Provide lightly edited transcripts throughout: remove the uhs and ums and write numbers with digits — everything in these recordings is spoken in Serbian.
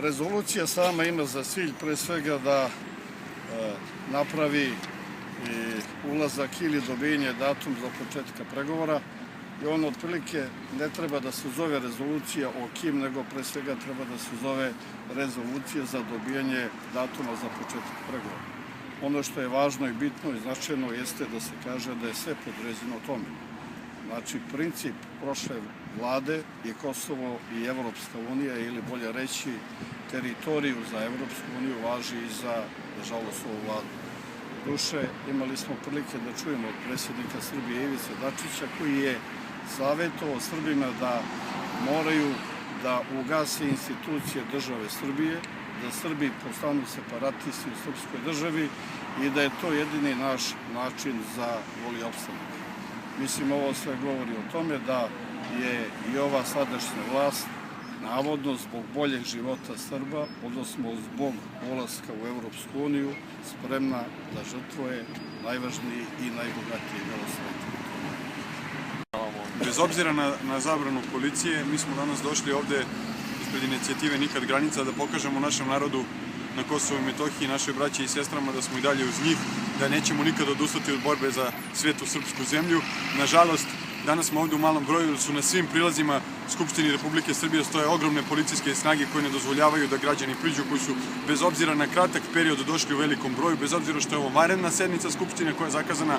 Rezolucija sama ima za cilj pre svega da napravi ulazak ili dobijenje datum za početka pregovora i on otprilike ne treba da se zove rezolucija o kim, nego pre svega treba da se zove rezolucija za dobijanje datuma za početak pregovora. Ono što je važno i bitno i značajno jeste da se kaže da je sve podređeno tome. Znači, princip prošle vlade je Kosovo i Evropska unija, ili bolje reći, teritoriju za Evropsku uniju važi i za, nažalost, ovu vladu. Duše, imali smo prilike da čujemo od predsjednika Srbije Ivice Dačića, koji je savjetovao Srbima da moraju da ugase institucije države Srbije, da Srbi postanu separatisti u srpskoj državi i da je to jedini naš način za bolji opstanak. Mislim, ovo sve govori o tome da je i ova sadašnja vlast navodno zbog boljeg života Srba, odnosno zbog ulaska u Evropsku uniju, spremna da žrtvuje najvažniji i najbogatiji deo sveta. Bez obzira na zabranu policije, mi smo danas došli ovde ispred inicijative Nikad granica da pokažemo našem narodu na Kosovu i Metohiji, našoj braći i sestrama, da smo i dalje uz njih, da nećemo nikad odustati od borbe za svetu srpsku zemlju. Nažalost, danas smo ovde u malom broju, jer su na svim prilazima Skupštini Republike Srbije stoje ogromne policijske snage koje ne dozvoljavaju da građani priđu, koji su bez obzira na kratak period došli u velikom broju, bez obzira što je ovo vanredna sednica Skupštine koja je zakazana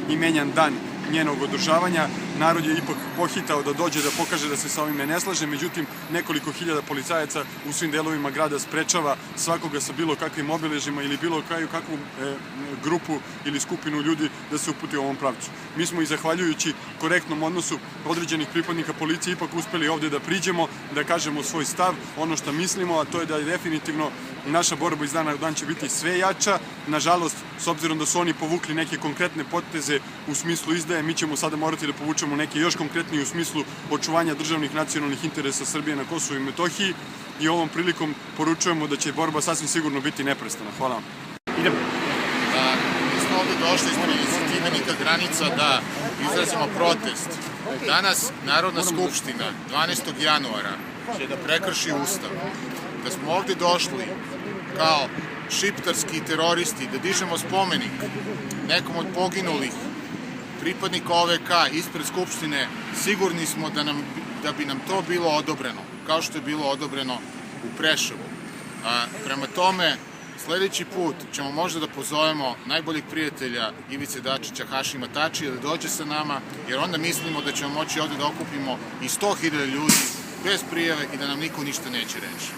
i menjan dan njenog održavanja. Narod je ipak pohitao da dođe da pokaže da se sa ovime ne slaže, međutim nekoliko hiljada policajaca u svim delovima grada sprečava svakoga sa bilo kakvim obeležjima ili bilo kakvu grupu ili skupinu ljudi da se uputi u ovom pravcu. Mi smo i zahvaljujući korektnom odnosu određenih pripadnika policije ipak uspeli ovde da priđemo, da kažemo svoj stav, ono što mislimo, a to je da je definitivno naša borba iz dana u dan će biti sve jača. Nažalost, s obzirom da su oni povukli neke konkretne poteze u smislu izdaje, mi ćemo sada morati da povučemo neke još konkretnije u smislu očuvanja državnih nacionalnih interesa Srbije na Kosovu i Metohiji i ovom prilikom poručujemo da će borba sasvim sigurno biti neprestana. Hvala vam. Mi smo ovde došli ispred inicijative Nikad granica da izrazimo protest. Danas Narodna skupština 12. januara će da prekrši Ustav. Da smo ovde došli kao šiptarski teroristi, da dižemo spomenik nekom od poginulih pripadnika OVK ispred Skupštine, sigurni smo da bi nam to bilo odobreno, kao što je bilo odobreno u Preševu. Prema tome, sledeći put ćemo možda da pozovemo najboljeg prijatelja Ivice Dačića, Hašima Tačija, da dođe sa nama, jer onda mislimo da ćemo moći ovde da okupimo i 100.000 ljudi bez prijave i da nam niko ništa neće reći.